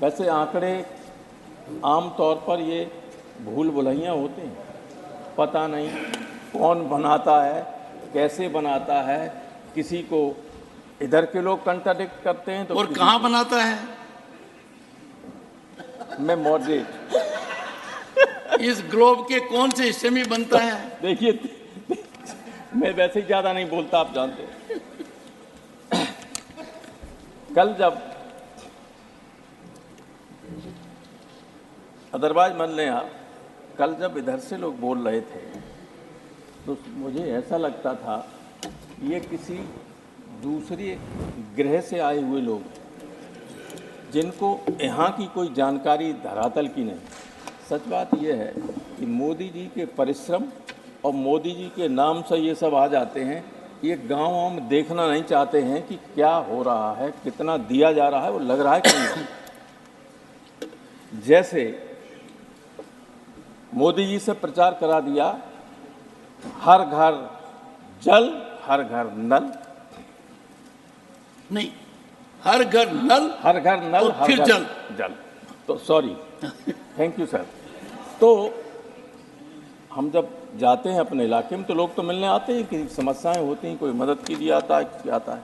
वैसे आंकड़े आम तौर पर ये भूल भुलैया होते हैं, पता नहीं कौन बनाता है, कैसे बनाता है, किसी को इधर के लोग कंट्राडिक्ट करते हैं तो और कहाँ बनाता है? मैं मॉडरेट इस ग्लोब के कौन से हिस्से में बनता है? देखिए मैं वैसे ही ज़्यादा नहीं बोलता, आप जानते हैं। कल जब अदरवाइज मान लें आप, कल जब इधर से लोग बोल रहे थे तो मुझे ऐसा लगता था ये किसी दूसरे ग्रह से आए हुए लोग हैं जिनको यहाँ की कोई जानकारी धरातल की नहीं। सच बात यह है कि मोदी जी के परिश्रम और मोदी जी के नाम से ये सब आ जाते हैं। ये गाँव में देखना नहीं चाहते हैं कि क्या हो रहा है, कितना दिया जा रहा है, वो लग रहा है कि नहीं। जैसे मोदी जी से प्रचार करा दिया, हर घर जल हर घर नल, नहीं, हर घर नल, हर घर नल और हर फिर घर जल। जल। तो सॉरी, थैंक यू सर। तो हम जब जाते हैं अपने इलाके में तो लोग तो मिलने आते हैं कि समस्याएं होती हैं, कोई मदद के लिए आता है, क्या आता है।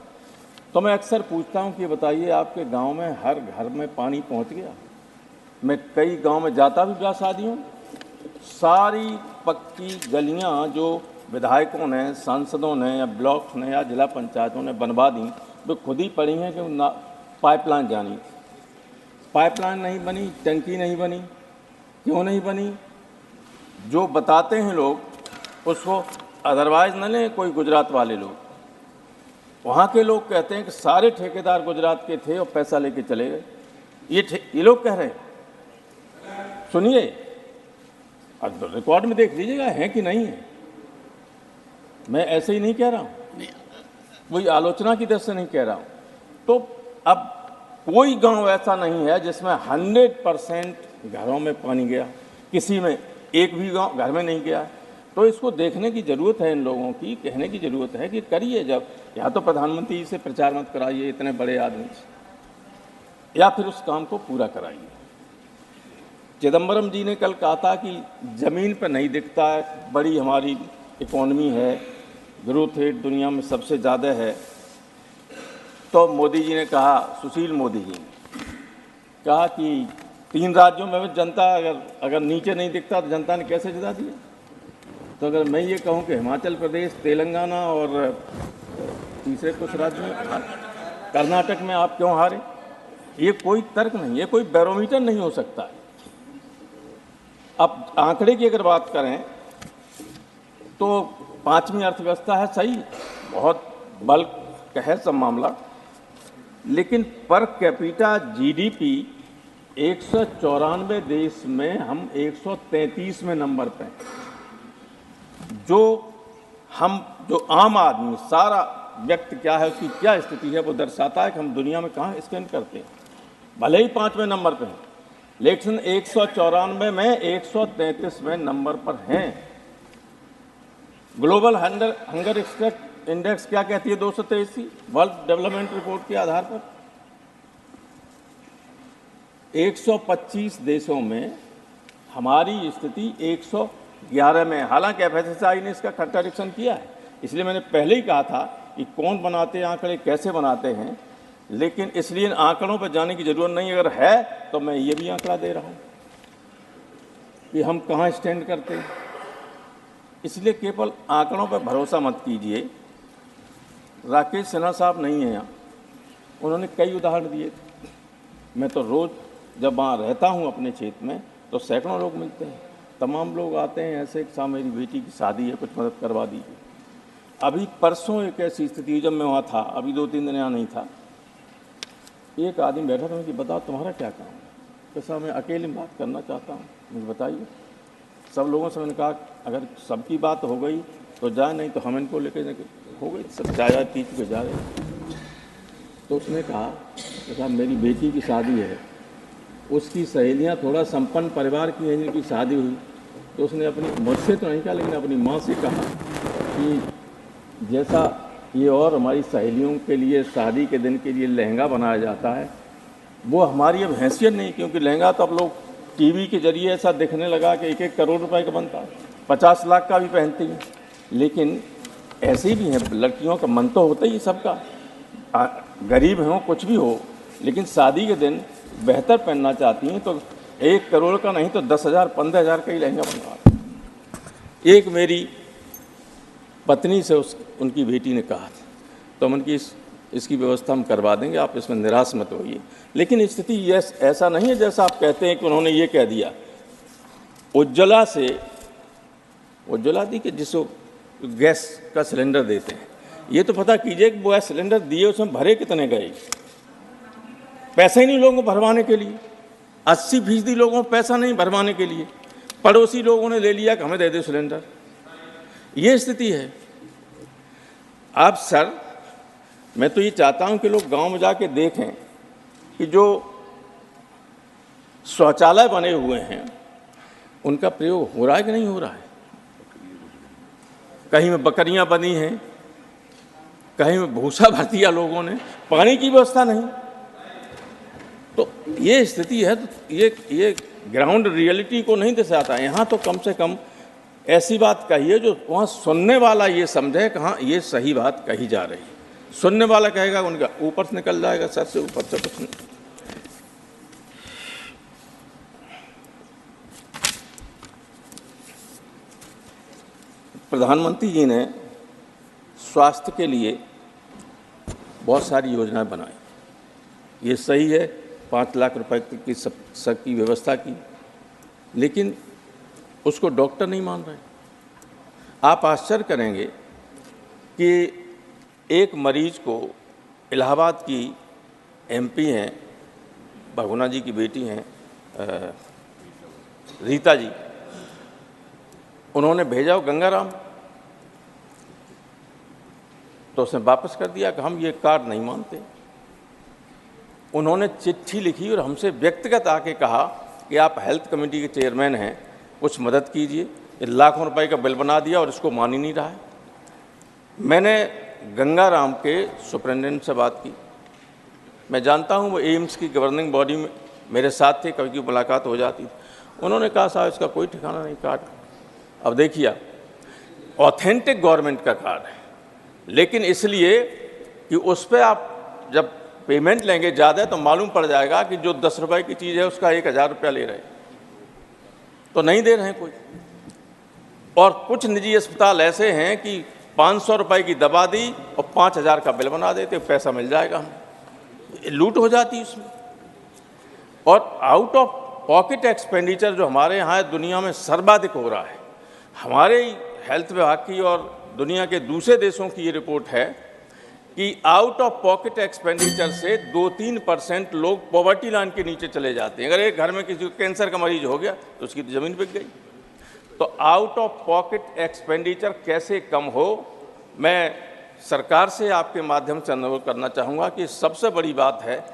तो मैं अक्सर पूछता हूं कि बताइए आपके गांव में हर घर में पानी पहुंच गया? मैं कई गांव में जाता भी ब्याह शादियों, सारी पक्की गलियां जो विधायकों ने, सांसदों ने या ब्लॉक ने या जिला पंचायतों ने बनवा दी, वे खुद ही पड़ी हैं कि पाइपलाइन जानी। पाइपलाइन नहीं बनी, टंकी नहीं बनी। क्यों नहीं बनी? जो बताते हैं लोग उसको अदरवाइज न लें, कोई गुजरात वाले लोग, वहाँ के लोग कहते हैं कि सारे ठेकेदार गुजरात के थे और पैसा लेके चले गए। ये लोग कह रहे हैं, सुनिए, अब रिकॉर्ड में देख लीजिएगा है कि नहीं है। मैं ऐसे ही नहीं कह रहा हूँ, वही आलोचना की दृष्टि से नहीं कह रहा हूँ। तो अब कोई गांव ऐसा नहीं है जिसमें 100% घरों में पानी गया, किसी में एक भी गांव घर में नहीं गया। तो इसको देखने की ज़रूरत है, इन लोगों की कहने की ज़रूरत है कि करिए। जब या तो प्रधानमंत्री जी से प्रचार मत कराइए इतने बड़े आदमी से, या फिर उस काम को पूरा कराइए। चिदम्बरम जी ने कल कहा था कि ज़मीन पर नहीं दिखता है, बड़ी हमारी इकोनॉमी है, ग्रोथ रेट दुनिया में सबसे ज़्यादा है। तो मोदी जी ने कहा, सुशील मोदी जी ने कहा कि 3 राज्यों में जनता अगर नीचे नहीं दिखता तो जनता ने कैसे जिता दिया। तो अगर मैं ये कहूँ कि हिमाचल प्रदेश, तेलंगाना और तीसरे कुछ राज्य में, कर्नाटक में आप क्यों हारे, ये कोई तर्क नहीं, ये कोई बैरोमीटर नहीं हो सकता। अब आंकड़े की अगर बात करें तो 5वीं अर्थव्यवस्था है, सही, बहुत बल्क है सब मामला, लेकिन पर कैपिटा जीडीपी 194 देश में हम 133वें नंबर पे हैं। जो आम आदमी, सारा व्यक्ति क्या है, उसकी क्या स्थिति है, वो दर्शाता है कि हम दुनिया में कहाँ स्टैंड करते हैं। भले ही 5वें नंबर पे हैं, लेकिन 194 में 133वें नंबर पर हैं। ग्लोबल हंगर इंडेक्स क्या कहती है? 283 वर्ल्ड डेवलपमेंट रिपोर्ट के आधार पर 125 देशों में हमारी स्थिति 111 में। हालांकि एफएसएसआई ने इसका कंट्राडिक्शन किया है, इसलिए मैंने पहले ही कहा था कि कौन बनाते हैं आंकड़े, कैसे बनाते हैं। लेकिन इसलिए इन आंकड़ों पर जाने की जरूरत नहीं, अगर है तो मैं ये भी आंकड़ा दे रहा हूँ कि हम कहाँ स्टैंड करते हैं। इसलिए केवल आंकड़ों पर भरोसा मत कीजिए। राकेश सिन्हा साहब नहीं हैं यहाँ, उन्होंने कई उदाहरण दिए। मैं तो रोज़ जब वहाँ रहता हूँ अपने क्षेत्र में तो सैकड़ों लोग मिलते हैं, तमाम लोग आते हैं ऐसे कि साहब मेरी बेटी की शादी है, कुछ मदद करवा दीजिए। अभी परसों एक ऐसी स्थिति, जब मैं वहाँ था, अभी 2-3 दिन यहाँ नहीं था, एक आदमी बैठा था कि बताओ तुम्हारा क्या काम है? तो साहब मैं अकेले बात करना चाहता हूँ, मुझे बताइए। सब लोगों से मैंने कहा अगर सबकी बात हो गई तो जाए, नहीं तो हम इनको लेकर हो गई, सब चाय पी के जा रहे। तो उसने कहा कि साहब मेरी बेटी की शादी है, उसकी सहेलियां थोड़ा संपन्न परिवार की हैं जिनकी शादी हुई, तो उसने अपनी, मुझसे तो नहीं कहा लेकिन अपनी माँ से कहा कि जैसा ये और हमारी सहेलियों के लिए शादी के दिन के लिए लहंगा बनाया जाता है, वो हमारी अब हैसियत नहीं, क्योंकि लहंगा तो अब लोग टीवी के जरिए ऐसा दिखने लगा कि 1-1 करोड़ रुपए का बनता है, 50 लाख का भी पहनती हैं। लेकिन ऐसे भी हैं, लड़कियों का मन तो होता ही सबका, गरीब हो कुछ भी हो, लेकिन शादी के दिन बेहतर पहनना चाहती हैं, तो 1 करोड़ का नहीं तो 10,000 15,000 का ही लहंगा बनवा। एक मेरी पत्नी से उनकी बेटी ने कहा था, तो हम इसकी व्यवस्था हम करवा देंगे, आप इसमें निराश मत होइए। लेकिन स्थिति ये ऐसा नहीं है जैसा आप कहते हैं कि उन्होंने ये कह दिया। उज्ज्वला दी कि जिसको गैस का सिलेंडर देते हैं, ये तो पता कीजिए कि वो गैस सिलेंडर दिए उसमें भरे कितने गए, पैसा ही नहीं लोगों को भरवाने के लिए। 80% लोगों को पैसा नहीं भरवाने के लिए, पड़ोसी लोगों ने ले लिया कि हमें दे दो सिलेंडर। ये स्थिति है। आप सर, मैं तो ये चाहता हूं कि लोग गांव में जाके देखें कि जो शौचालय बने हुए हैं उनका प्रयोग हो रहा है कि नहीं हो रहा है। कहीं में बकरियां बनी हैं, कहीं में भूसा भर दिया लोगों ने, पानी की व्यवस्था नहीं। तो ये स्थिति है। तो ये ग्राउंड रियलिटी को नहीं दर्शाता। यहाँ तो कम से कम ऐसी बात कहिए जो वहाँ सुनने वाला ये समझे कि हाँ ये सही बात कही जा रही है। सुनने वाला कहेगा उनका ऊपर से निकल जाएगा, सर से ऊपर से कुछ नहीं। प्रधानमंत्री जी ने स्वास्थ्य के लिए बहुत सारी योजनाएं बनाई, ये सही है, 5 लाख रुपए की सबकी व्यवस्था की, लेकिन उसको डॉक्टर नहीं मान रहे। आप आश्चर्य करेंगे कि एक मरीज को इलाहाबाद की एमपी हैं, बहुगुणा जी की बेटी हैं रीता जी, उन्होंने भेजा गंगाराम, तो उसने वापस कर दिया कि हम ये कार्ड नहीं मानते। उन्होंने चिट्ठी लिखी और हमसे व्यक्तिगत आके कहा कि आप हेल्थ कमेटी के चेयरमैन हैं, कुछ मदद कीजिए। ये लाखों रुपए का बिल बना दिया और इसको मान ही नहीं रहा है। मैंने गंगाराम के सुपरिटेंडेंट से बात की, मैं जानता हूँ वो एम्स की गवर्निंग बॉडी में मेरे साथ थे, कभी की मुलाकात हो जाती थी। उन्होंने कहा साहब इसका कोई ठिकाना नहीं कार्ड। अब देखिए, ऑथेंटिक गवर्नमेंट का कार्ड है, लेकिन इसलिए कि उस पर आप जब पेमेंट लेंगे ज़्यादा तो मालूम पड़ जाएगा कि जो 10 रुपए की चीज़ है उसका 1,000 रुपया ले रहे हैं, तो नहीं दे रहे हैं कोई। और कुछ निजी अस्पताल ऐसे हैं कि 500 रुपए की दवा दी और 5,000 का बिल बना देते, पैसा मिल जाएगा हमें, लूट हो जाती उसमें। और आउट ऑफ पॉकेट एक्सपेंडिचर जो हमारे यहाँ दुनिया में सर्वाधिक हो रहा है। हमारे हेल्थ विभाग की और दुनिया के दूसरे देशों की ये रिपोर्ट है कि आउट ऑफ पॉकेट एक्सपेंडिचर से 2-3% लोग पॉवर्टी लाइन के नीचे चले जाते हैं। अगर एक घर में किसी को कैंसर का मरीज हो गया तो उसकी ज़मीन बिक गई। तो आउट ऑफ पॉकेट एक्सपेंडिचर कैसे कम हो, मैं सरकार से आपके माध्यम से अनुरोध करना चाहूँगा कि सबसे बड़ी बात है,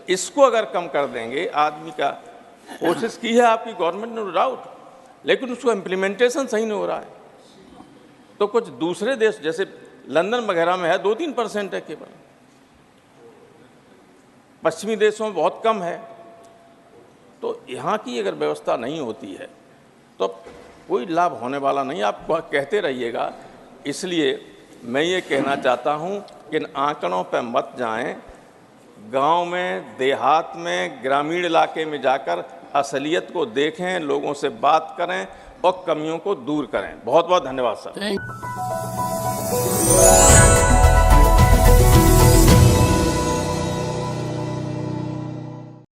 इसको अगर कम कर देंगे, आदमी का कोशिश की है आपकी गवर्नमेंट ने, नो डाउट, लेकिन उसको इम्प्लीमेंटेशन सही नहीं हो रहा है। तो कुछ दूसरे देश जैसे लंदन वगैरह में है 2-3% है केवल, पश्चिमी देशों में बहुत कम है। तो यहाँ की अगर व्यवस्था नहीं होती है तो कोई लाभ होने वाला नहीं। आप कहते रहिएगा। इसलिए मैं ये कहना चाहता हूँ कि इन आंकड़ों पर मत जाएं, गांव में, देहात में, ग्रामीण इलाके में जाकर असलियत को देखें, लोगों से बात करें और कमियों को दूर करें। बहुत बहुत धन्यवाद सर।